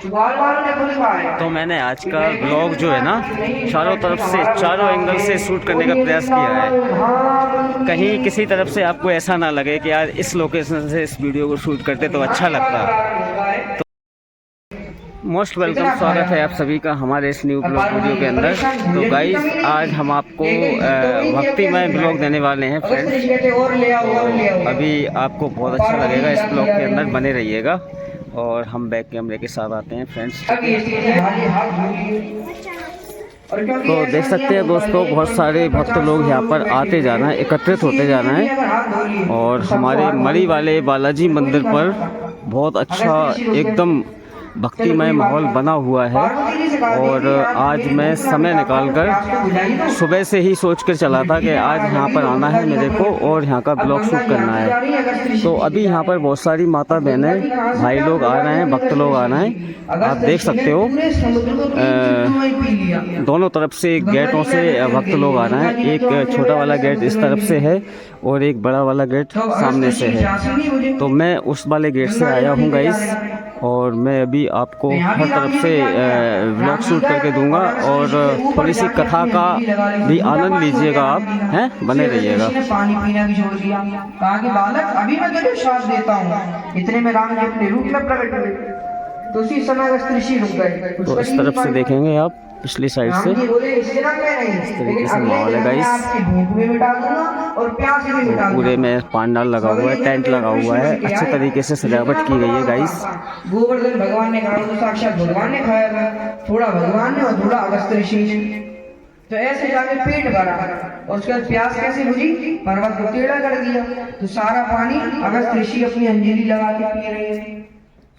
तो मैंने आज का ब्लॉग जो है ना चारों तरफ से, चारों एंगल से शूट करने का प्रयास किया है। कहीं किसी तरफ से आपको ऐसा ना लगे कि यार इस लोकेशन से इस वीडियो को शूट करते तो अच्छा लगता। तो मोस्ट वेलकम, स्वागत है आप सभी का हमारे इस न्यू ब्लॉग वीडियो के अंदर। तो गाइस, आज हम आपको भक्तिमय ब्लॉग देने वाले हैं फ्रेंड्स। अभी आपको बहुत अच्छा लगेगा, इस ब्लॉग के अंदर बने रहिएगा। और हम बैक कैमरे के साथ आते हैं फ्रेंड्स। तो देख सकते हैं दोस्तों, बहुत सारे भक्त लोग यहाँ पर आते जाना है, एकत्रित होते जाना है। और हमारे मरी वाले बालाजी मंदिर पर बहुत अच्छा एकदम भक्तिमय माहौल बना हुआ है। और आज मैं समय निकालकर सुबह से ही सोच कर चला था कि आज यहाँ पर आना है मेरे को और यहाँ का ब्लॉग शूट करना है। तो अभी यहाँ पर बहुत सारी माता बहनें, भाई लोग आ रहे हैं, भक्त लोग आ रहे हैं। आप देख सकते हो दोनों तरफ से गेटों से भक्त लोग आ रहे हैं। एक छोटा वाला गेट इस तरफ से है और एक बड़ा वाला गेट सामने से है। तो मैं उस वाले गेट से आया हूँ गाइस, और मैं अभी आपको हर तरफ से व्लॉग शूट करके दूंगा। और थोड़ी सी कथा का भी आनंद लीजिएगा, आप हैं, बने रहिएगा। पानी पीना भी छोड़ दिया, कहा कि बालक अभी मैं तुझे श्राप देता हूँ। इतने में राम जी अपने रूप में प्रकट हुए, तो उसी समय अगस्त ऋषि रुक गए। तो इस तरफ से देखेंगे आप, पिछली साइड से इस तरीके से माहौल है गाइस। पूरे में पांडाल लगा हुआ है, टेंट लगा हुआ है, अच्छे तरीके से सजावट की गई है गाइस। गोवर्धन भगवान ने खाया तो साक्षात भगवान ने खाया था, थोड़ा भगवान ने और थोड़ा अगस्त ऋषि ने। तो ऐसे जाके पेट भरा और उसके बाद प्यास कैसे बुझी, पर्वत को टेढ़ा कर दिया तो सारा पानी अगस्त ऋषि अपनी अंजलि लगा के पी रहे हैं।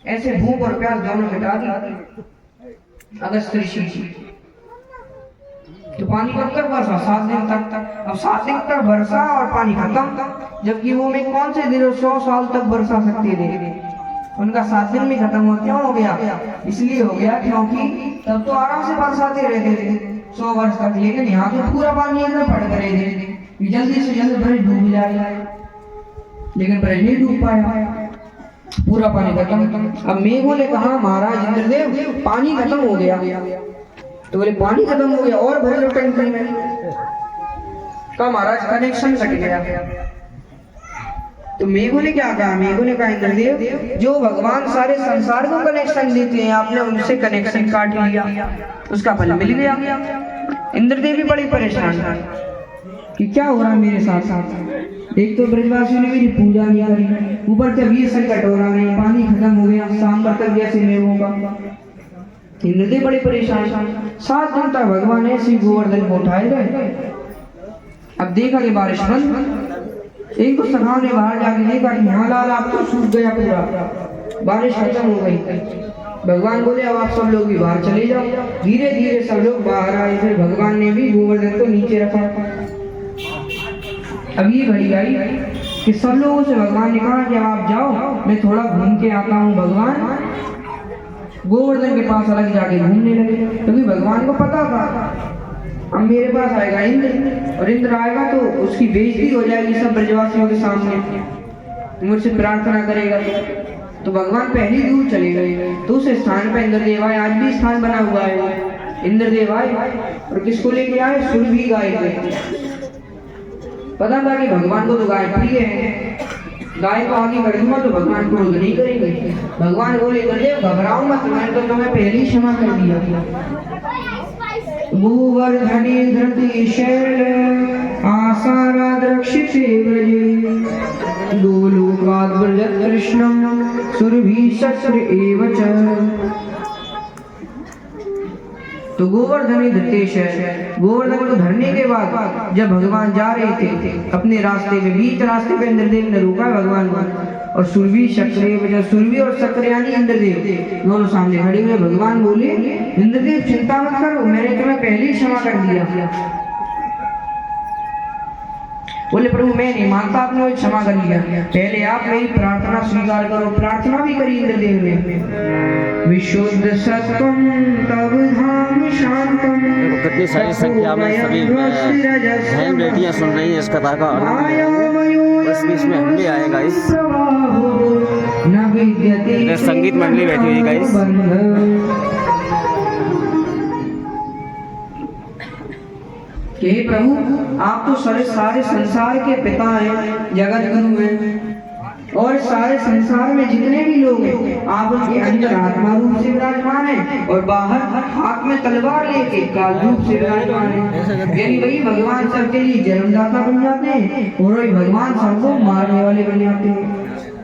ऐसे भूख और प्यास दोनों मिटा दी अगस्त ऋषि। तो पानी कब तक बरसा? 7 दिन तक। अब 7 दिन तक बरसा और पानी खत्म, जबकि वो में कौन से दिन 100 साल तक बरसा सकते थे, उनका 7 दिन में खत्म हुआ। क्यों हो गया? इसलिए हो गया क्योंकि तब तो आराम से बरसाते रहते थे 100 वर्ष तक, लेकिन यहाँ तो पूरा पानी एकदम पड़ रहे थे, जल्दी से जल्दी ब्रज डूब जाए, लेकिन ब्रज नहीं डूब पाया, पूरा पानी खत्म। अब मेघों ने कहा महाराज इंद्रदेव पानी खत्म हो गया। तो बोले पानी खत्म हो गया और भर लो टंकी में। कहा महाराज कनेक्शन कट गया। तो मेघों ने क्या कहा? मेघों ने कहा इंद्रदेव जो भगवान सारे संसार को कनेक्शन देते हैं, आपने उनसे कनेक्शन काट लिया, उसका फल मिल गया। इंद्रदेव भी बड़ी परेशान कि क्या हो रहा मेरे साथ साथ। एक तो ब्रजवासियों ने मेरी पूजा नहीं करी, ऊपर से वीर संकट हो रहा है, पानी खत्म हो गया, सांबर तक जैसे मेघों का। इंद्रदेव बड़े परेशान। 7 दिन तक भगवान ऐसे गोवर्धन को उठाए गए। अब देखा कि बारिश बंद। एक तो सखाओं ने बाहर जाके देखा कि हाँ लाल आप तो सूख गया पूरा, बारिश खत्म हो गई। भगवान बोले अब आप सब लोग भी बाहर चले जाओ। धीरे धीरे सब लोग बाहर आए। फिर भगवान ने भी गोवर्धन को नीचे रखा। अब ये घड़ी आई कि सब लोगों से भगवान ने कहा कि आप जाओ, मैं थोड़ा घूम के आता हूँ। भगवान गोवर्धन के पास अलग जाके घूमने लगे, क्योंकि भगवान को पता था अब मेरे पास आएगा इंद्र, और इंद्र आएगा तो उसकी बेइज्जती हो जाएगी सब ब्रजवासियों के सामने, मुझसे प्रार्थना करेगा। तो भगवान पहले दूर चले गए। तो उस स्थान पर इंद्रदेव आए। आज भी स्थान बना हुआ है। इंद्रदेव आए और किसको लेके आए? सुरभि गाय को। पता था कि भगवान को तो गाय प्रिय है, गाय को आगे बढ़ दूंगा तो भगवान क्रोध नहीं करेंगे। भगवान बोले घबराओ मत, मैंने तो तुम्हें पहले ही क्षमा कर दिया। गोवर्धने धृति शैल आसाराद रक्षिते ब्रजे, गोलोकाद् व्रजत् कृष्णं सुरभि शस्त्र एव च। तो गोवर्धन धृतेश है। गोवर्धन को धरने के बाद जब भगवान जा रहे थे अपने रास्ते में, बीच रास्ते पे इंद्रदेव ने रोका भगवान को, और सुरभि शक्र, सुरभि और शक्र यानी इंद्रदेव दोनों सामने खड़े हुए। भगवान बोले इंद्रदेव चिंता मत करो, मैंने तुम्हें पहले ही क्षमा कर दिया। बोले प्रभु मैं नहीं मानता, आपने वो क्षमा कर लिया, पहले आप मेरी प्रार्थना स्वीकार करो। प्रार्थना भी करी इंद्रदेव ने। विशुद्ध सत्वं तव धाम शांतम। कितनी सारी संख्या में सभी बहन बेटियां सुन रही हैं इस कथा का। इस बीच में हम भी आए गाइस। न विद्यते इधर संगीत मंडली बैठी हुई है गाइस। हे प्रभु, आप तो सारे संसार के पिता हैं, जगत गुरु हैं, और सारे संसार में जितने भी लोग हैं आप उनके अंदर आत्मा रूप से विराजमान हैं और बाहर हाथ में तलवार लेके काल रूप से विराजमान हैं। यानी वही भगवान सबके लिए जन्मदाता बन जाते हैं और वही भगवान सबको मारने वाले बन जाते हैं,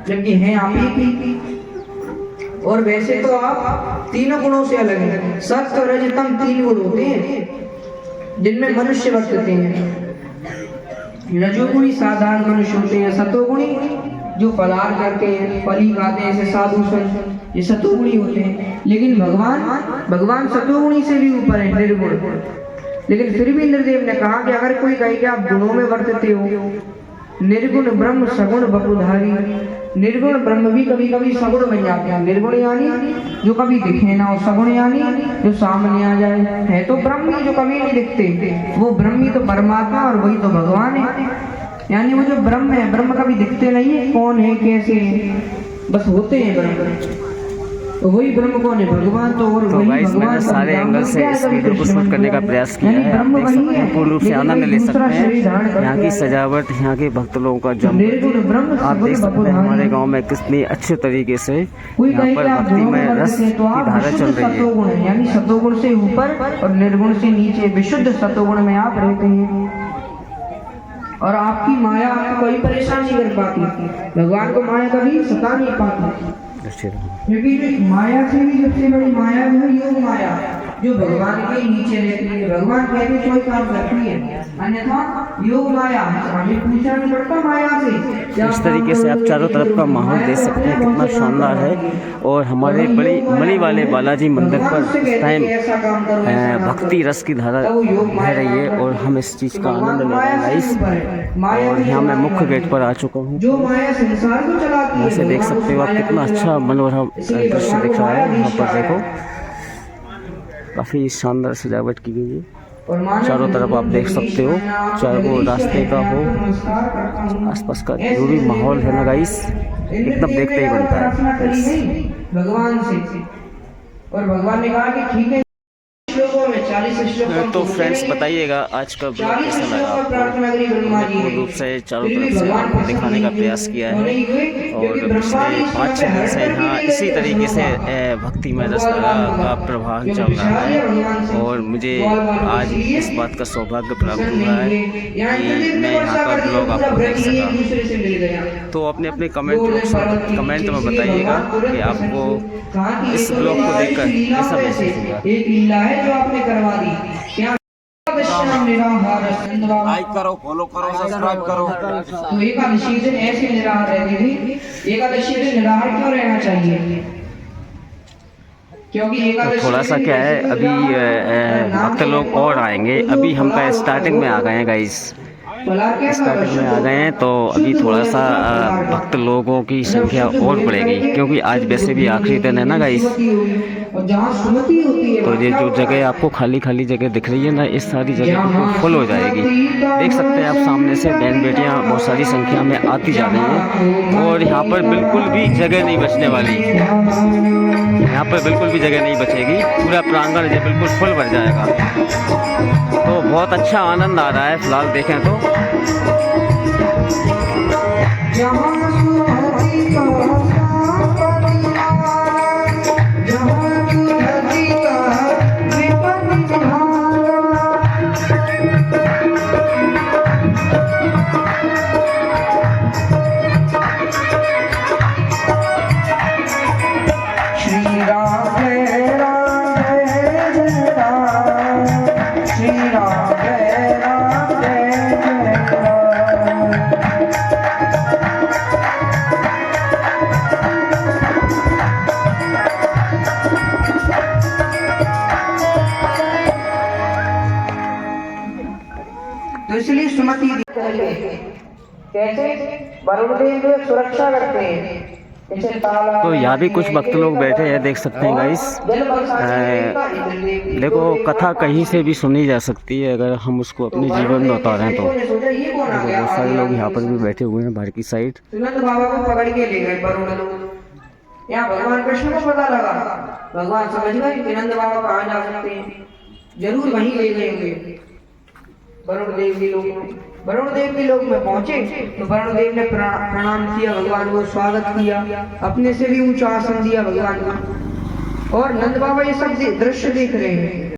जबकि हैं आप ही। और वैसे तो आप तीनों गुणों से अलग हैं। सत्व रज तम 3 गुण होते हैं जिनमें मनुष्य बरतते हैं। रजोगुणी साधारण मनुष्य होते हैं, सतोगुणी जो फलाहार करते हैं, फली खाते हैं, ऐसे साधु संत, ये सतोगुणी होते हैं। लेकिन भगवान सतोगुणी से भी ऊपर है, निर्गुण। लेकिन फिर भी इंद्रदेव ने कहा कि अगर कोई कहे कि आप गुणों में वर्तते हो, निर्गुण ब्रह्म सगुण बपुधारी, निर्गुण ब्रह्म भी कभी कभी सगुण बन जाते हैं। निर्गुण यानी जो कभी दिखे ना, और सगुण यानी जो सामने आ जाए। है तो ब्रह्म ही जो कभी नहीं दिखते, वो ब्रह्म ही तो परमात्मा और वही तो भगवान है। यानी वो जो ब्रह्म है, ब्रह्म कभी दिखते नहीं है, कौन है कैसे है, बस होते हैं ब्रह्म। तो वही ब्रह्म कौन है? भगवान। तो और वही गाइस भगवान मैंने सारे एंगल से इस वीडियो को शूट करने का प्रयास किया है। आप देख सकते हैं, पूर्ण रूप से आनंद ले सकते हैं। यहाँ की सजावट, यहाँ के भक्त लोगों का जम, आप देख सकते हैं हमारे गांव में कितनी अच्छे तरीके से यहाँ पर भक्तिमय रस की धारा चल रही है। यानी सतोगुण से ऊपर और निर्गुण से नीचे विशुद्ध सतोगुण में आप रहते हैं और आपकी माया आपको कोई परेशान नहीं कर पाती। भगवान को माया कभी सता नहीं पाती, क्योंकि माया से भी सबसे बड़ी माया है योग माया, जो भगवान के नीचे रहती है। भगवान कहते कोई काम करती है, अन्यथा योग माया हमें पूछना नहीं पड़ता माया से। इस तरीके से आप चारों तरफ का माहौल देख सकते हैं, कितना शानदार है। और हमारे बड़ी मणि वाले बालाजी मंदिर पर इस टाइम भक्ति रस की धारा बह रही है और हम इस चीज़ का आनंद ले रहे हैं गाइस। और यहाँ मैं मुख्य गेट पर आ चुका हूँ। यहाँ से देख सकते हो आप कितना अच्छा मनोरम दृश्य दिख रहा है। यहाँ पर देखो काफ़ी शानदार सजावट की गई है। चारों तरफ आप देख सकते हो, चाहे वो रास्ते का हो, आसपास का जो भी माहौल है ना गाइस, एकदम देखते ही बनता है भगवान से। और भगवान ने कहा कि ठीक है, तो फ्रेंड्स बताइएगा आज का ब्लॉग कैसा लगा आपको। पूर्ण रूप से चारों तरफ से आपको दिखाने का प्रयास किया है और पिछले 5-6 दिन से यहाँ इसी तरीके से भक्तिमय रस का प्रवाह चल रहा है। और मुझे आज इस बात का सौभाग्य प्राप्त हुआ है कि मैं यहाँ का ब्लॉग आपको देख सका। तो अपने कमेंट में बताइएगा कि आपको इस ब्लॉग को देखकर कैसा महसूस हुआ। एक लीला है जो आपने करवा दी। क्या लाइक करो, फॉलो करो, सब्सक्राइब करो। तो एकादशी दिन ऐसे निराहार रहती थी। एकादशी दिन निराहार क्यों रहना चाहिए? क्योंकि एकादशी थोड़ा सा क्या है, अभी भक्त लोग और आएंगे। अभी हम का स्टार्टिंग में आ गए हैं गाइस, स्टार्टिंग में आ गए हैं। तो अभी थोड़ा सा भक्त लोगों की संख्या और बढ़ेगी, क्योंकि आज वैसे भी आखिरी दिन है ना गाइस। तो ये जो जगह आपको खाली जगह दिख रही है ना, इस सारी जगह बिल्कुल फुल हो जाएगी। देख सकते हैं आप सामने से बहन बेटियां बहुत सारी संख्या में आती जा रही हैं और यहाँ पर बिल्कुल भी जगह नहीं बचने वाली। यहाँ पर बिल्कुल भी जगह नहीं बचेगी, पूरा प्रांगण जो बिल्कुल फुल भर जाएगा। तो बहुत अच्छा आनंद आ रहा है फिलहाल देखें तो। तो इसलिए सुमति कैसे वरुण देव सुरक्षा करते हैं, तो यहाँ भी कुछ भक्त लोग बैठे हैं, देख सकते हैं गाइस। देखो कथा कहीं से भी सुनी जा सकती है अगर हम उसको अपने जीवन में उतारें तो। देखो बहुत सारे लोग यहाँ पर भी बैठे हुए हैं बाहर की साइड। सुनंद बाबा को पकड़ के ले गए वरुण लोग। यहाँ भगवान कृष्ण को पता लगा, भगवान समझ गए कि नंद बाबा कहाँ जा सकते हैं, जरूर वहीं ले गए होंगे वरुण देव के लोग में। वरुण देव के लोग में पहुंचे तो वरुण देव ने प्रणाम किया, भगवान को स्वागत किया, अपने से भी ऊंचा आसन दिया भगवान को। और नंद बाबा ये सब दृश्य देख रहे हैं।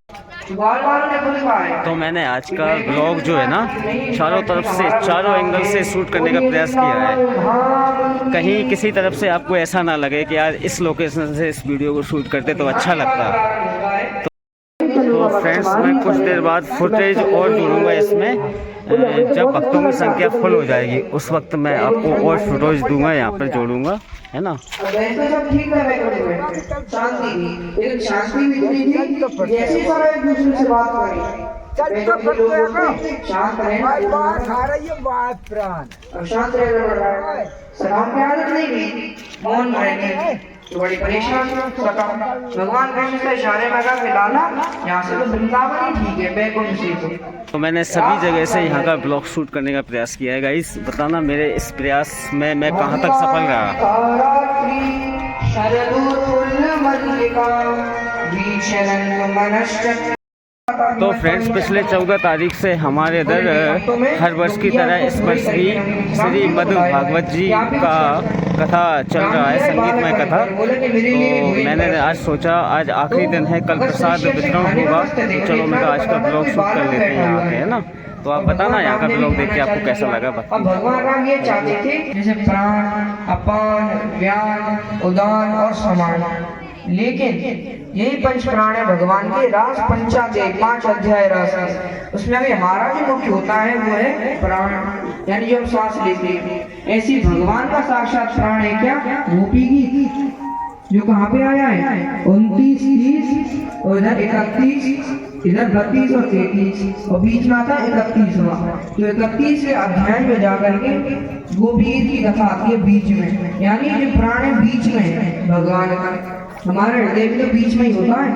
तो मैंने आज का ब्लॉग जो है ना चारों तरफ से, चारों एंगल से शूट करने का प्रयास किया है। कहीं किसी तरफ से आपको ऐसा ना लगे कि यार इस लोकेशन से इस वीडियो को शूट करते तो अच्छा लगता। तो फ्रेंड्स मैं कुछ देर बाद फुटेज और जोड़ूंगा इसमें। जब भक्तों की संख्या फुल हो जाएगी उस वक्त मैं आपको और फोटोज दूंगा, यहाँ पर जोड़ूंगा, है ना। ठीक है, शांति लेकिन शांति भी इतनी थी जैसे सब एक दूसरे से बात करें, शांत रहे, सलाम की आदत नहीं थी, मौन रहेंगे तो बड़ी परेशान। भगवान कृष्ण से इशारे में कहा लाला यहाँ से तो वृंदावन ही ठीक है, बैकुंठ से। तो मैंने सभी जगह से यहाँ का ब्लॉग शूट करने का प्रयास किया है गाइस। बताना मेरे इस प्रयास में मैं कहाँ तक सफल रहा। तो फ्रेंड्स पिछले 14 तारीख से हमारे इधर हर वर्ष की तरह इस वर्ष भी श्री मधु भागवत जी का कथा चल रहा है, संगीतमय कथा। तो मैंने आज सोचा आज आखिरी दिन है, कल प्रसाद वितरण होगा, तो चलो मैं आज का ब्लॉग शूट कर लेते हैं यहाँ के, है ना। तो आप बताना यहाँ का ब्लॉग देख के आपको कैसा लगा। अब भगवान राम ये चाहते थे जैसे प्राण, अपान, व्यान, उदान और समान, लेकिन यही पंच प्राण है भगवान के, रास पंचाध्याय 5 अध्याय रास है, उसमें अभी हमारा जो मुख्य होता है वो है प्राण, यानी जो हम सांस लेते हैं। ऐसी भगवान का साक्षात प्राण है क्या, गोपी गीत जो कहाँ पे आया है 29, 30 और इधर 31, इधर 32 और 33 और बीच में आता है 31वां। तो 31वें अध्याय में जाकर के गोपी गीत की कथा आती है बीच में, यानी जो प्राण है बीच में है भगवान का। हमारा हृदय भी तो बीच में ही होता है,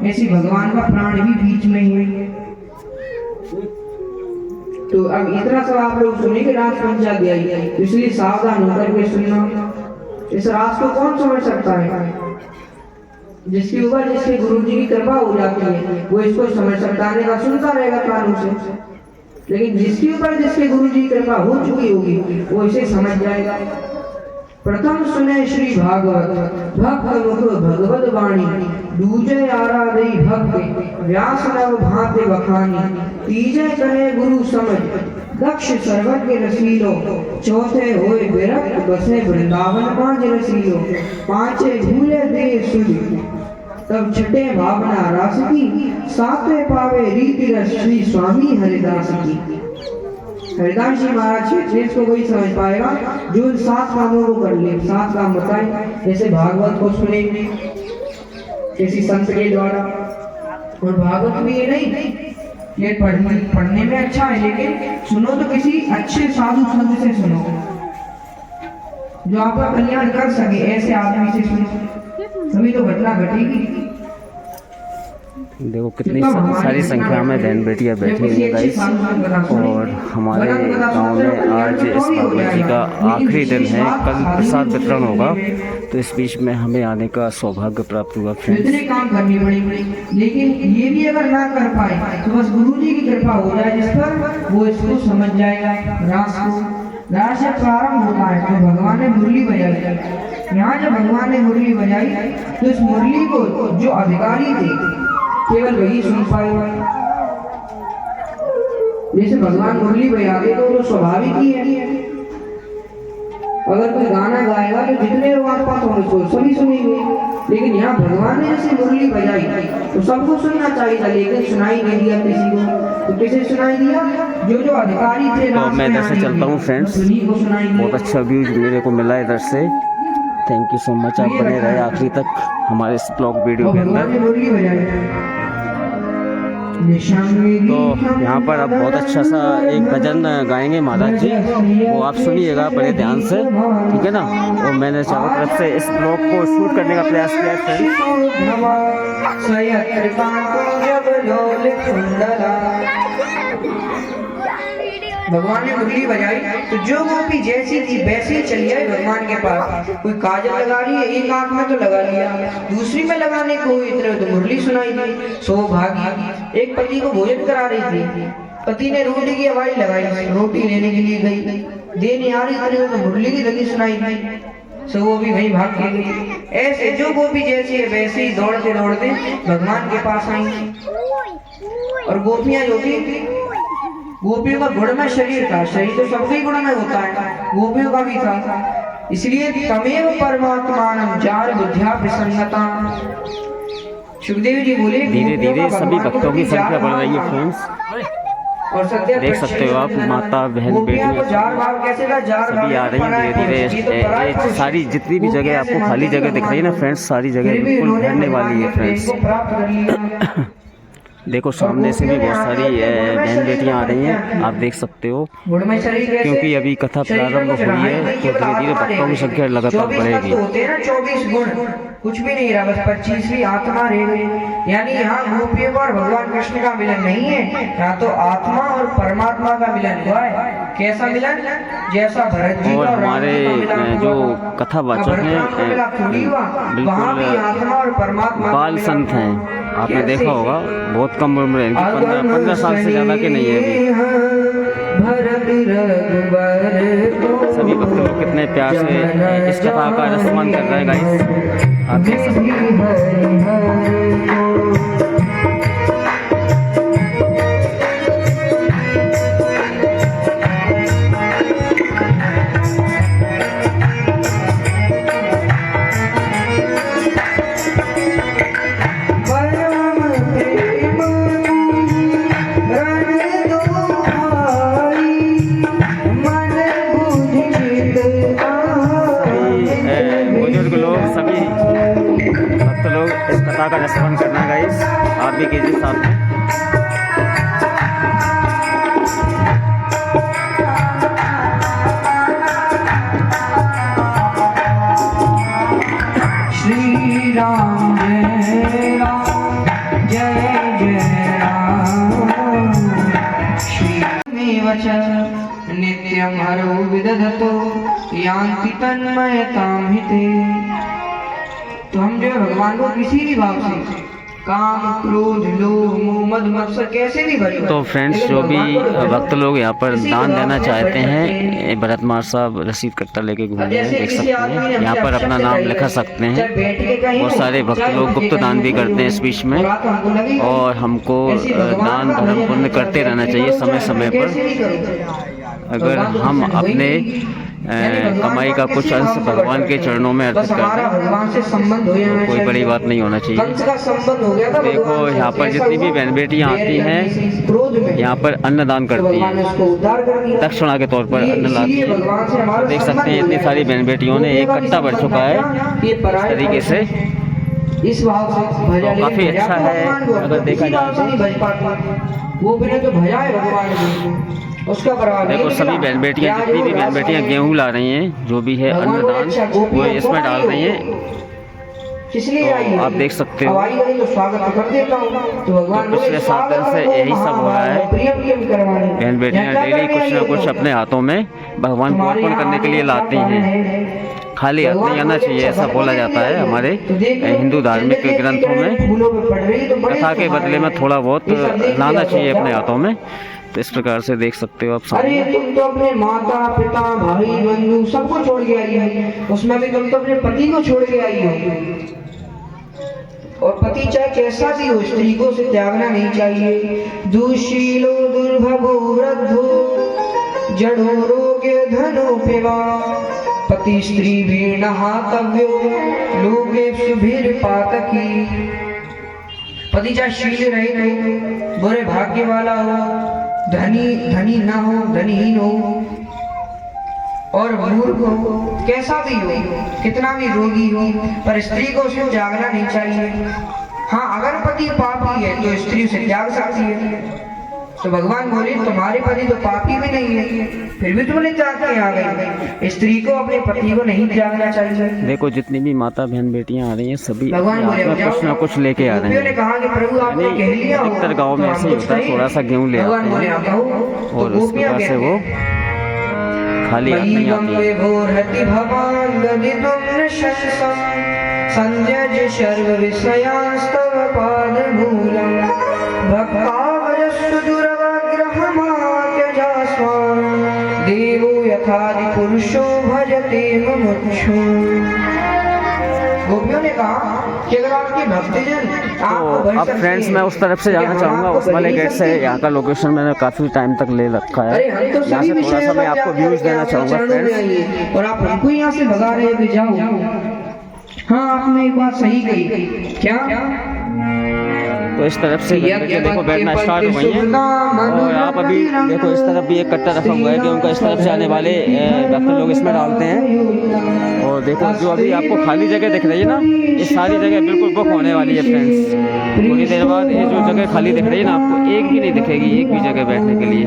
ऐसी भगवान का प्राण भी बीच में ही है। तो अब इतना सब आप लोग सुने कि रास पंचाध्याय, इसलिए सावधान होकर के सुनना। इस रास को कौन समझ सकता है, जिसके ऊपर जिसके गुरु जी की कृपा हो जाती है वो इसको समझ सकता है, सुनता रहेगा कानों से। लेकिन जिसके ऊपर जिसके गुरु जी की कृपा हो चुकी होगी वो इसे समझ जाएगा। प्रथम सुने श्री भागवत, भक्त मुख भगवत वाणी, दूजे आराधई भक्त, व्यास नव भांति बखानी, तीजे कहे गुरु समझ, दक्ष सर्वज्ञ रसीलो, चौथे होए विरक्त बसे वृंदावन पांच रसीलो, पांचे भूले दे सुध, तब छठे भावना रास की, सातवें पावे रीति रस श्री स्वामी हरिदास की। हरिदास जी महाराज क्षेत्र को वही समझ पाएगा जो इन 7 कामों को कर ले। 7 काम बताए, जैसे भागवत को सुनेंगे किसी संत के द्वारा, और भागवत में ये नहीं ये पढ़ने में अच्छा है, लेकिन सुनो तो किसी अच्छे साधु संत से सुनो जो आपका कल्याण कर सके, ऐसे आदमी से सुनो, तभी तो घटना घटेगी। देखो कितनी सारी संख्या में बहन बेटियां बैठी हुई है गाइस। और हमारे गांव में आज इस भागवत जी का आखिरी दिन है, कल प्रसाद वितरण होगा, तो इस बीच में हमें आने का सौभाग्य प्राप्त हुआ फ्रेंड्स। इतने काम करनी पड़ेंगे, लेकिन ये भी अगर ना कर पाए तो बस गुरु जी की कृपा हो जाए जिस पर, वो इसको समझ जाएगा। रास को रास से प्रारंभ होता है तो भगवान ने मुरली बजाई। यहाँ जब भगवान ने मुरली बजाई तो इस मुरली को जो अधिकारी थे केवल वही सुन पाएगा। जैसे भगवान मुरली बजाते तो वो स्वाभाविक ही है, अगर कोई गाना गाएगा तो जितने लोग आसपास होंगे तो सभी सुनेंगे, लेकिन यहाँ भगवान ने जैसे मुरली बजाई तो सबको सुनना चाहिए था, लेकिन सुनाई नहीं दिया किसी को। तो किसे सुनाई दिया, जो अधिकारी थे। तो मैं इधर से चलता हूँ फ्रेंड्स, बहुत अच्छा व्यूज मेरे को मिला इधर से। थैंक यू सो मच, आप बने रहे आखिरी तक हमारे इस ब्लॉग वीडियो के अंदर। तो यहाँ पर अब बहुत अच्छा सा एक भजन गाएंगे महाराज जी, वो आप सुनिएगा बड़े ध्यान से, ठीक है ना। और मैंने चारों तरफ से इस ब्लॉग को शूट करने का प्रयास किया है फ्रेंड्स। भगवान ने मुरली बजाई तो जो गोपी जैसी थी वैसी चली आई भगवान के पास। कोई काजल लगा रही है, एक आंख में तो लगा लिया, दूसरी में लगाने को इतने तो मुरली सुनाई दी। सौभागी एक पति को भोजन करा रही थी, पति ने रोटी की आवाज लगाई, रोटी लेने के लिए गई, देने आ रही थी तो मुरली की लगी सुनाई दी, सो वो भी वहीं भाग के गई। ऐसे जो गोपी जैसी है वैसे ही दौड़ते दौड़ते भगवान के पास आई। और गोपियां जो थी, गोपियों का गुण में शरीर था, शरीर तो सबके गुण में होता है, गोपियों का भी था। इसलिए तमेव परमात्मानं जार बुद्ध्या प्रसन्नता। सुखदेव जी बोले धीरे धीरे सभी भक्तों की संख्या बढ़ रही है फ्रेंड्स, और सद्य देख सकते हो आप, माता बहन बेटियां सभी आ रही हैं धीरे धीरे। सारी जितनी भी जगह आपको खाली जगह दिख रही है ना फ्रेंड्स, सारी जगह बिल्कुल भरने वाली है फ्रेंड्स। देखो सामने से भी बहुत सारी बहन बेटियां आ रही हैं, आप देख सकते हो, क्योंकि अभी कथा प्रारंभ हुई है तो धीरे धीरे भक्तों की संख्या लगातार बढ़ेगी। 24 गुण कुछ भी नहीं रहा, बस 25वीं आत्मा रह गई। यानी यहाँ गोपियों और भगवान कृष्ण का मिलन नहीं है, यहाँ तो आत्मा और परमात्मा का मिलन हुआ है। कैसा मिलन? जैसा भरत जी और हमारे जो कथावाचक हैं बिल्कुल बाल संत हैं, आपने देखा होगा, बहुत कम उम्र है इनकी, 15 साल से ज़्यादा के नहीं है अभी। सभी भक्त लोग कितने प्यार से इस कथा का रसमान कर रहे हैं गाइस, आप देख सकते हैं। का रसपान करना गाइस, आप भी कीजिए साथ में। श्री राम जय राम जय जय राम, श्री वच नित्यं हरो विदधतो यान्ति तन्मयतां हिते। तो हम जो भगवान को किसी भी भाव से काम क्रोध लोभ मोह मद मत्सर कैसे भी भरे, तो फ्रेंड्स जो भी भक्त लोग यहाँ पर दान देना चाहते हैं, भरत मार साहब रसीद कट्टा लेके घूम रहे हैं, देख सकते हैं यहाँ पर अपना नाम लिखा सकते हैं। बहुत सारे भक्त लोग गुप्त दान भी करते हैं इस बीच में, और हमको दान धर्म पुण्य करते रहना चाहिए समय समय पर। अगर हम अपने कमाई का कुछ अंश भगवान के चरणों में अर्पित कर दें, कोई बड़ी बात नहीं होना चाहिए। देखो यहाँ पर जितनी भी बहन बेटियाँ आती हैं, यहाँ पर अन्नदान करती हैं, दक्षिणा के तौर पर अन्न लाती हैं। देख सकते हैं इतनी सारी बहन बेटियों ने एक कट्टा भर चुका है इस तरीके से, तो काफ़ी अच्छा है अगर देखा जाए तो। देखो सभी बहन बेटियाँ, जितनी भी बहन बेटियाँ गेहूँ ला रही हैं, जो भी है अन्नदान वो इसमें डाल रही हैं, तो आप देख सकते हो। तो पिछले 7 दिन से यही सब हो रहा है, बहन बेटियाँ डेली कुछ ना कुछ अपने हाथों में भगवान को अर्पण करने के लिए लाती हैं। खाली हाथ नहीं आना चाहिए, ऐसा बोला जाता है हमारे हिंदू धार्मिक ग्रंथों में। कथा के बदले में थोड़ा बहुत लाना चाहिए अपने हाथों में। तो इस प्रकार से देख सकते हो आप सामने। अरे तुम तो अपने माता पिता भाई बंधु सबको छोड़ के आई हो, उसमें भी तुम तो अपने पति को छोड़ के आई हो। और पति चाहे कैसा भी हो, स्त्री को उसे त्यागना नहीं चाहिए। दुशीलो दुर्भगो वृद्धो जड़ो रोगे धनो पिवा, पति स्त्री भी नहातव्यो लोगे सुभीर पातकी। पति चाहे शील रहे नहीं, बुरे भाग्य वाला हो, धनी ना हो, धनीहीन हो और मूर्ख हो, कैसा भी हो, कितना भी रोगी हो, पर स्त्री को उसको जागना नहीं चाहिए। हाँ, अगर पति पापी है तो स्त्री उसे त्याग सकती है। तो भगवान बोले तुम्हारे पति तो पापी भी नहीं है, फिर भी तुमने त्याग के आ गई। स्त्री को अपने पति को नहीं त्यागना चाहिए। देखो जितनी भी माता बहन बेटियां आ रही हैं सभी भगवान बोले कुछ ना कुछ लेके आ रहे ने हैं। कहा कि प्रभु आपने कह लिया होगा, अधिकतर गाँव में तो ऐसे हम ही कुछ होता है, कहें। थोड़ा सा गेहूँ ले भगवान आते बोले हैं आप कहो, और तो उसके गोपियां बाद से कहती वो हैं, खाली हाथ नहीं आती है। वैगम्बे भोरति भवान् गदितुं न शंसं संध्यज सर्व विषयांस्तव पादमूलम् भक्तावजस्सु दुरवग्रहमात्यजास्मान् देवो यथादि पुरुषो भजते मुमुक्षु। गोपियों ने कहा कि अगर आपके भक्तजन तो अब फ्रेंड्स मैं उस तरफ से जाना चाहूँगा, उस वाले गेट से। यहाँ का लोकेशन मैंने काफ़ी टाइम तक ले रखा है। अरे हम तो यहाँ सभी से थोड़ा सा मैं आपको व्यूज देना चाहूँगा फ्रेंड्स। और आप हमको यहाँ से भगा रहे हो कि जाओ। हाँ, आपने एक बात सही कही। क्या? तो इस तरफ से गंगे के देखो बैठना स्टार्ट हो गई है। और आप अभी देखो इस तरफ भी एक कट्टा रखा हुआ है कि उनका इस तरफ से आने वाले भक्त लोग इसमें डालते हैं। और देखो जो अभी आपको खाली जगह दिख रही है ना, ये सारी जगह बिल्कुल बुक होने वाली है फ्रेंड्स। थोड़ी देर बाद ये जो जगह खाली दिख रही है ना, आपको एक भी नहीं दिखेगी, एक भी जगह बैठने के लिए।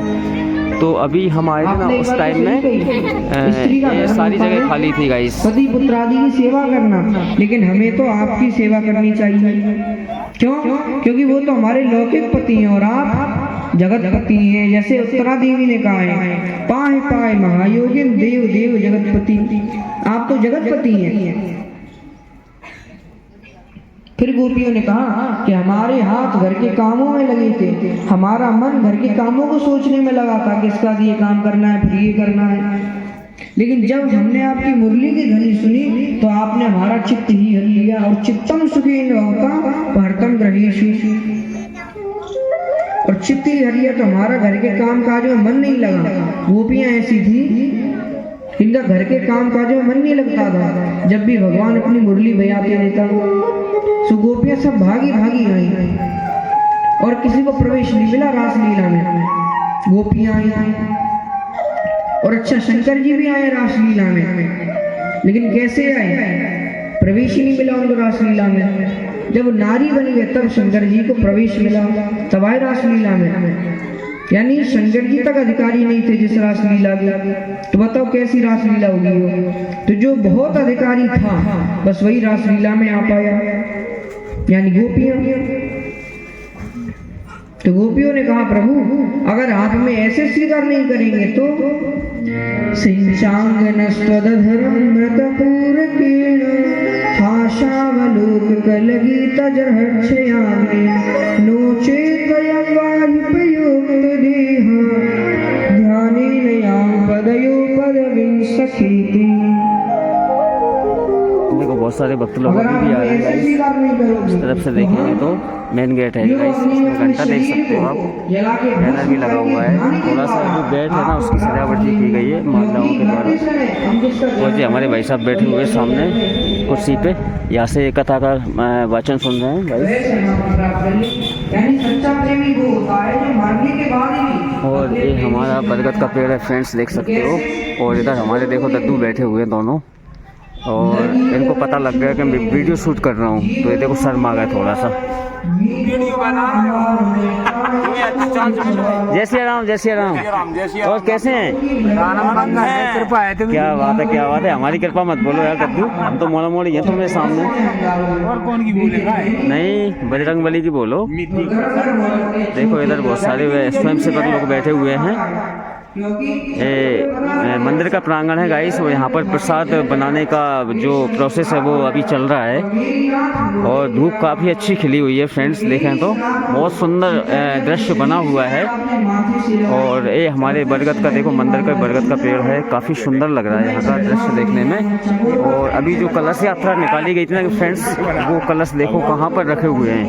तो अभी हम आए थे ना उस टाइम में ये सारी जगह खाली थी गाइस। पति पुत्र आदि की सेवा करना, लेकिन हमें तो आपकी सेवा करनी चाहिए। क्यों? क्योंकि वो तो हमारे लौकिक पति हैं और आप जगत पति हैं। जैसे उत्तरा देवी ने कहा है, पाए पाए महायोगिन देव देव जगतपति। आप तो जगतपति हैं। फिर गोपियों ने कहा कि हमारे हाथ घर के कामों में लगे थे, हमारा मन घर के कामों को सोचने में लगा था कि इसका ये काम करना है, फिर ये करना है। लेकिन जब हमने आपकी मुरली की ध्वनि सुनी तो आपने हमारा चित्त ही हर लिया। और चित्तम सुखेन होता भरतम ग्रहेशु, और चित्त ही हर लिया तो हमारा घर के काम काज में मन नहीं लगा। गोपियां ऐसी थी, इनका घर के काम काज में मन नहीं लगता था। जब भी भगवान अपनी मुरली बजाते रहता तो गोपियां सब भागी भागी आई और किसी को प्रवेश नहीं मिला रासलीला में। गोपियां आई और अच्छा शंकर जी भी आए रासलीला में, लेकिन कैसे आए? प्रवेश ही नहीं मिला उनको रासलीला में। जब नारी बनी है तब शंकर जी को प्रवेश मिला, तब आए रासलीला में। यानी शंकर जी तक अधिकारी नहीं थे जिस रासलीला के। तो बताओ कैसी रासलीला होगी वो? तो जो बहुत अधिकारी था बस वही रासलीला में आ पाया, यानी गोपियां। तो गोपियों ने कहा प्रभु अगर आप हमें ऐसे स्वीकार नहीं करेंगे तो सिंचांगनस्त्वदधरं मृतपूरकेण हाशावलोक कलगीतजर्हर्षयामि नो चेत् वाहिपयोक्तदेहा ध्यानेन यां पदयो पदविंसखीति। देखो बहुत सारे भक्त लोग अभी भी आ रहे हैं गाइस। इस तरफ से देखेंगे तो मेन गेट है गाइस, इसमें घंटा देख सकते हो आप, बैनर भी लगा हुआ है। थोड़ा सा जो गेट है ना उसकी सजावट जी की गई है मालाओं के द्वारा। और जी हमारे भाई साहब बैठे हुए सामने कुर्सी पे, यहाँ से कथा का वाचन सुन रहे हैं गाइस। और ये हमारा बरगद का पेड़ है फ्रेंड्स, देख सकते हो। और इधर हमारे देखो दद्दू बैठे हुए हैं दोनों, और इनको पता लग गया कि मैं वीडियो शूट कर रहा हूँ, तो ये देखो शर्म आ गया थोड़ा सा। जय श्री राम, जय श्री राम। और कैसे हैं? कृपा है तुम्हें। क्या बात है, क्या बात है। हमारी कृपा मत बोलो यार दद्दू, हम तो मोड़ा मोड़ी है तुम्हारे सामने। और कौन की बोलेगा? नहीं बजरंग बली की बोलो। देखो इधर बहुत सारे स्वयंसेवक लोग बैठे हुए हैं। मंदिर का प्रांगण है गाइस, और यहाँ पर प्रसाद बनाने का जो प्रोसेस है वो अभी चल रहा है। और धूप काफ़ी अच्छी खिली हुई है फ्रेंड्स, देखें तो बहुत सुंदर दृश्य बना हुआ है। और ये हमारे बरगद का देखो, मंदिर का बरगद का पेड़ है, काफ़ी सुंदर लग रहा है यहाँ का दृश्य देखने में। और अभी जो कलश यात्रा निकाली गई थी ना फ्रेंड्स, वो कलश देखो कहाँ पर रखे हुए हैं।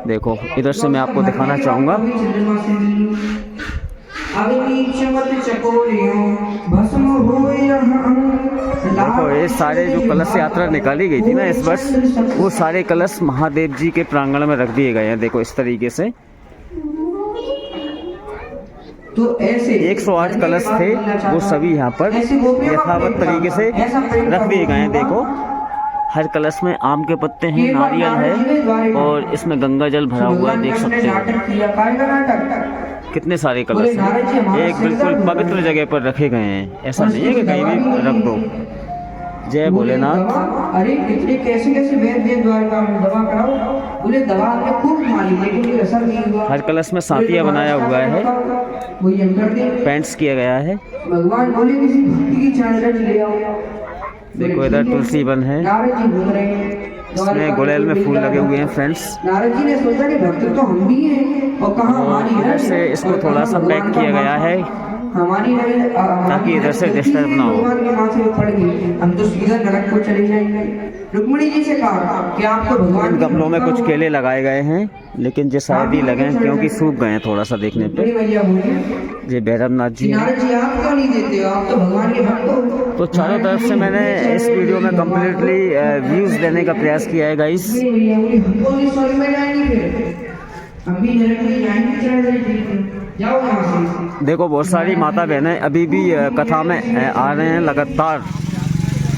देखो इधर से मैं आपको दिखाना चाहूँगा। देखो ये सारे जो कलश यात्रा निकाली गई थी ना इस वर्ष, वो सारे कलश महादेव जी के प्रांगण में रख दिए गए हैं। देखो इस तरीके से तो ऐसे 108 कलश थे, वो सभी यहाँ पर यथावत तरीके से रख दिए गए हैं। देखो हर कलश में आम के पत्ते हैं, नारियल है और इसमें गंगा जल भरा हुआ है, देख सकते हो कितने सारे कलश हैं। एक बिल्कुल पवित्र जगह पर रखे गए हैं, ऐसा नहीं है कि कहीं भी रख दो। जय भोलेनाथ। अरे कितने कैसे कैसे वैद्य द्वारा दवा कराओ, बोले दवा हमने खूब मारी लेकिन कोई असर नहीं हुआ। हर कलश में सांतिया बनाया हुआ है, वही हम कर दें। पेंट्स किया गया है। भगवान बोले किसी भक्ति की चादर ले आओ। देखो इधर तुलसी वन है, नारद जी घूम रहे हैं, इसमें गुड़ैल में फूल लगे हुए हैं फ्रेंड्स। नारद जी ने सोचा कि भक्त तो हम भी हैं और कहाँ हमारी इधर से इसको थोड़ा सा पैक किया गया है हमारी ताकि इधर से डिस्टर्ब ना हो। भगवान के माथे में पड़ गई, हम तो सीधा नरक को चले जाएंगे। रुक्मिणी जी से कहा कि आपको भगवान इन गमलों में कुछ केले लगाए गए हैं लेकिन जो शायद ही लगे हैं क्योंकि सूख गए हैं थोड़ा सा देखने पे। ये भैरवनाथ जी हैं। नारद जी आप क्यों नहीं देते हो, आप तो भगवान के भक्त हो। तो चारों तरफ से मैंने इस वीडियो में कम्प्लीटली व्यूज़ लेने का प्रयास किया है गाइस। हमको भी स्वर्ग में जाएंगे, फिर हम भी नरक में जाएंगे। जाओ यहाँ से। देखो बहुत सारी माता बहनें अभी भी कथा में आ रहे हैं लगातार।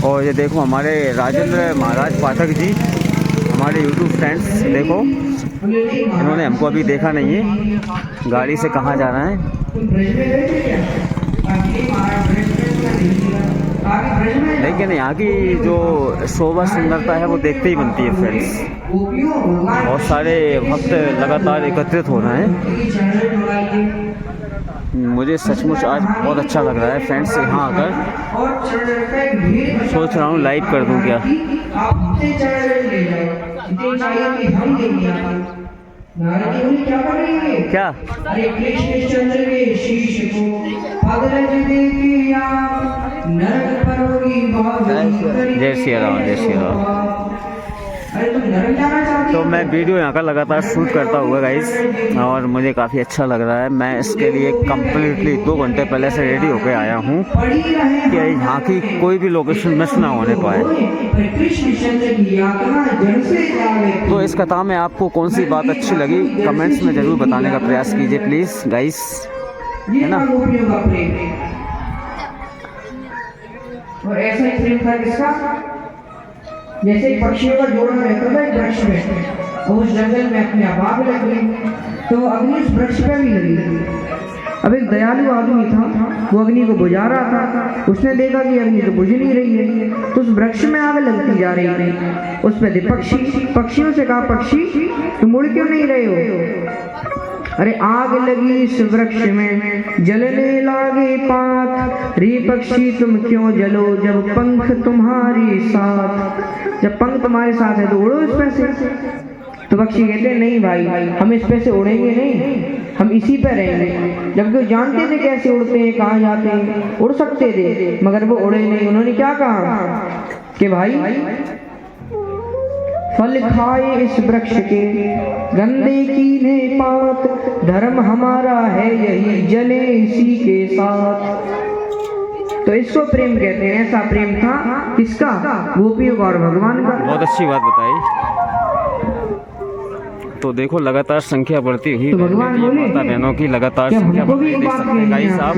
और ये देखो हमारे राजेंद्र महाराज पाठक जी, हमारे यूट्यूब फ्रेंड्स, देखो इन्होंने हमको अभी देखा नहीं है, गाड़ी से कहाँ जा रहे हैं। लेकिन यहाँ की जो शोभा सुंदरता है वो देखते ही बनती है फ्रेंड्स। बहुत सारे भक्त लगातार एकत्रित हो रहे हैं। मुझे सचमुच आज बहुत अच्छा लग रहा है फ्रेंड्स यहाँ आकर। सोच रहा हूँ लाइव कर दूँ क्या। क्या अरे कृष्णचंद्र के शीश को पगलज देके आप नरक परोगी भावी। जय श्री राम, जय श्री राम। अरे तुम नरक जाना चाहते हो? तो मैं वीडियो यहाँ का लगातार शूट करता हुआ गाइस और मुझे काफ़ी अच्छा लग रहा है। मैं इसके लिए कम्प्लीटली 2 घंटे पहले से रेडी होकर आया हूँ कि यहाँ की कोई भी लोकेशन मिस ना होने पाए। तो इस कथा में आपको कौन सी बात अच्छी लगी कमेंट्स में ज़रूर बताने का प्रयास कीजिए प्लीज़ गाइस, है ना। और ऐसा ही प्रेम था किसका, जैसे ही पक्षियों का जोड़ा रहता था एक वृक्ष में, और उस जंगल में अपने आग लग गई तो अग्नि उस वृक्ष पे भी लगी। अब एक दयालु आदमी था, वो अग्नि को बुझा रहा था। उसने देखा कि अग्नि तो बुझ नहीं रही है, तो उस वृक्ष में आग लगती जा रही थी। उस पे पक्षियों से कहा, पक्षी तुम मुड़ क्यों नहीं रहे हो? अरे आग लगी इस वृक्ष में, जलने लागे पात। रे पक्षी तुम क्यों जलो जब पंख तुम्हारे साथ, जब पंख तुम्हारे साथ है तो उड़ो इस पे से। तो पक्षी कहते नहीं भाई, हम इस पे से उड़ेंगे नहीं, हम इसी पे रहेंगे। जबकि वो जानते थे कैसे उड़ते हैं, कहाँ जाते हैं, उड़ सकते थे मगर वो उड़े नहीं। उन्होंने क्या कहा कि भाई फल खाए इस वृक्ष के, गंदे कीने पात, धर्म हमारा है यही जले इसी के साथ। तो इसको प्रेम कहते हैं। ऐसा प्रेम था किसका, गोपियों का और भगवान का। बहुत अच्छी बात बताई। तो देखो लगातार संख्या बढ़ती हुई तो भगवान बोले माता बहनों की लगातार क्या संख्या हमको बढ़ भी रही एक बात है गाइस साहब।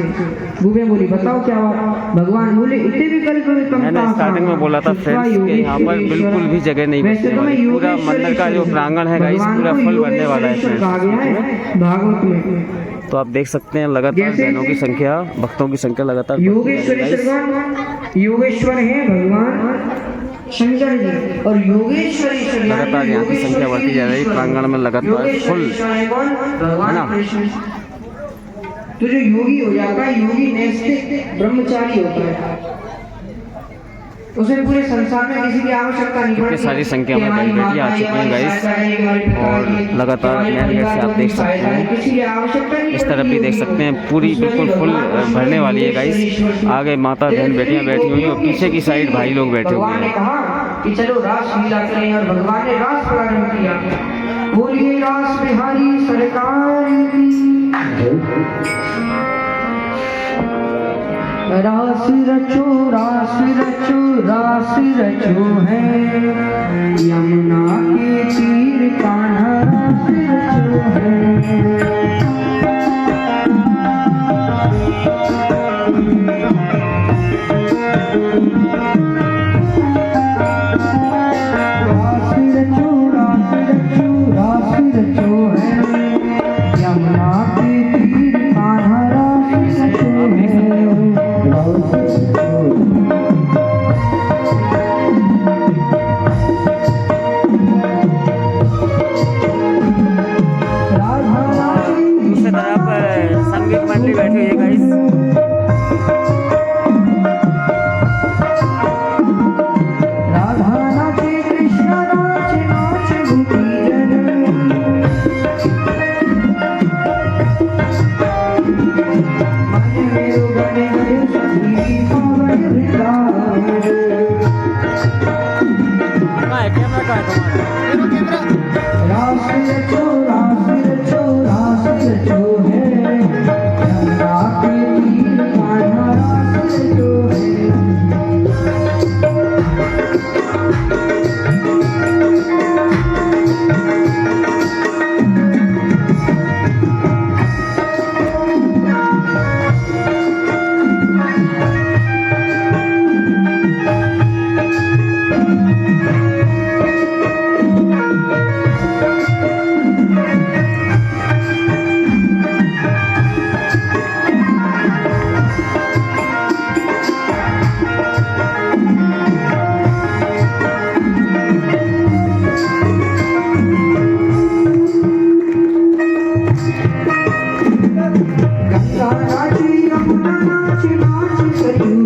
गुबे बोली बताओ क्या बात। भगवान बोले इतने भी कल कभी कम। मैंने स्टार्टिंग में बोला था फ्रेंड्स कि यहाँ पर बिल्कुल भी जगह नहीं बचने वाली। पूरा मंदिर का जो प्रांगण है गाइस पूरा फुल भरने वाला है फ्रेंड्स। भागवत में तो आप देख सकते हैं लगातार बहनों की संख्या, भक्तों की संख्या लगातार योगेश्वर है भगवान शंकर जी, और योगेश्वरी लगातार यहाँ की संख्या बढ़ती जा रही है। प्रांगण में लगातार फुल है ना। तो जो योगी हो जाता है, योगी नैष्ठिक ब्रह्मचारी होता है, उसे पूरे संसार में किसी की आवश्यकता नहीं पड़ती। सारी संख्या में बड़ी बेटियाँ आ चुकी हैं गाइस और लगातार मेन गेट से आप देख सकते हैं। इस तरफ भी देख सकते हैं पूरी बिल्कुल फुल भरने वाली है गाइस। आगे माता बहन बेटियाँ बैठी हुई हैं और पीछे की साइड भाई लोग बैठे हुए हैं। कहा कि चलो रास लीला करें और भगवान ने रास प्रारंभ किया। बोलिए रास बिहारी सरकार रास रचो रास रचो रास रचो है, यमुना के तीर कान्हा रास रचो है। रास रचो है यमुना के तीर कान्हा रास रचो है रास रचो दूसरी तरफ संगीत मंडली बैठी हुई है गाइस। राधा नाचे कृष्ण नाचे नाचे गोपीजन मन मेरो बन गए सखी पावन वृंदावन कहाँ है कैमरा, कहाँ है तुम्हारा? रास रचो रास रचो रास रचो है यमुना के तीर कान्हा रास रचो है गंगा नाची यमुना नाची नाची सरयू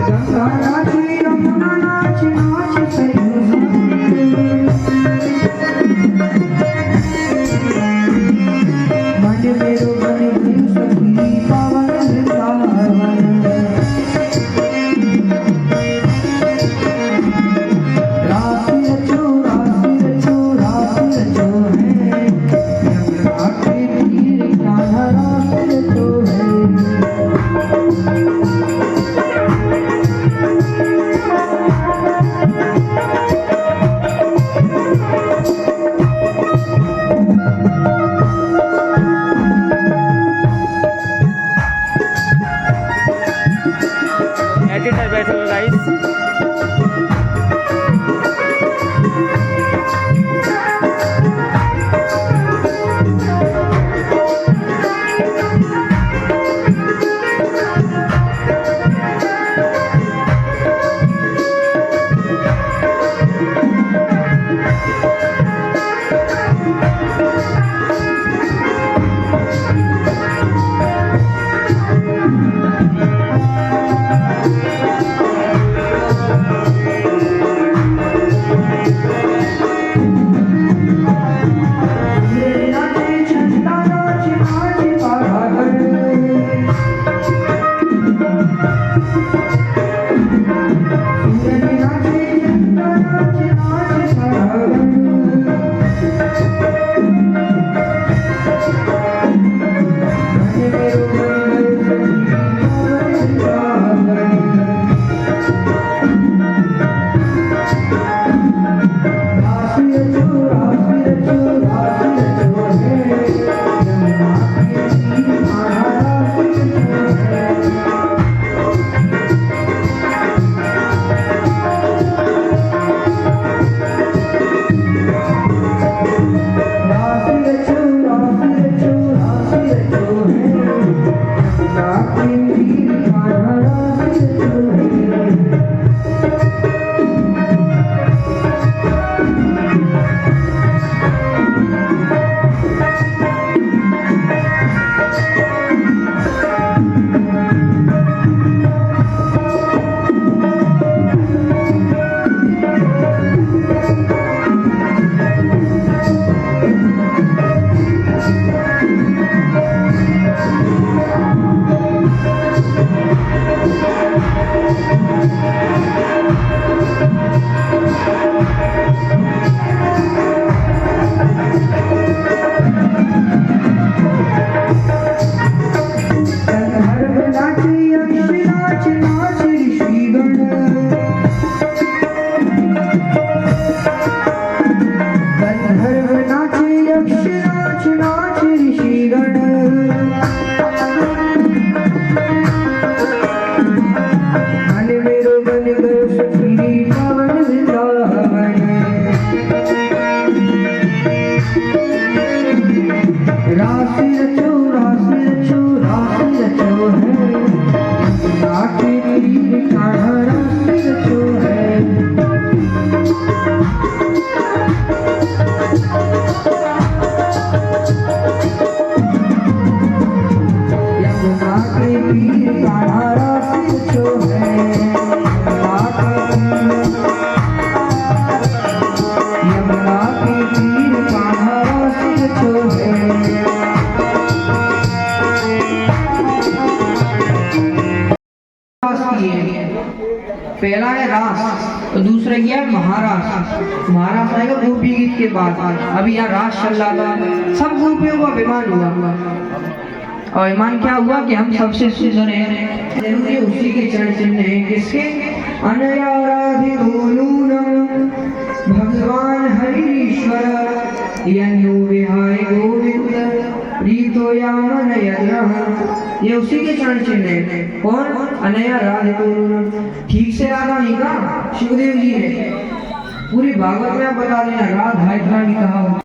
गंगा नाची यमुना नाची नाची सरयू मन मेरो बन गई सखी पावन वृंदावन रास रचो रास रचो है यमुना के तीर कान्हा रास रचो है एडिटर बैठे हुए गाइस। नाचे चंदा नाचे नाचे पागल सूरज नाचे चंदा नाचे नाचे पागल मन मेरो बन गए सखी पावन रास रचो रास रचो रास रचो है यमुना के तीर कान्हा रास रचो है दिए। पहला है रास, तो दूसरा किया है महारास। महारास आएगा गोपी गीत के बाद। अभी यहाँ रास चल रहा था, सब गोपियों को अभिमान हुआ। और ईमान क्या हुआ कि हम सबसे सुंदर हैं। जरूरी उसी के चरण चिन्ह है। किसके? अनयाराधितो नूनम् भगवान हरीश्वर यन्नो विहाय गोविंद प्रीतो यामन यज्ञ। ये उसी के चरण चिन्ह है। कौन? अनयाराधितो नूनम्। ठीक से राधा नहीं कहा शिवदेव जी ने, पूरी भागवत में आप बता देना राधा इतना भी कहा।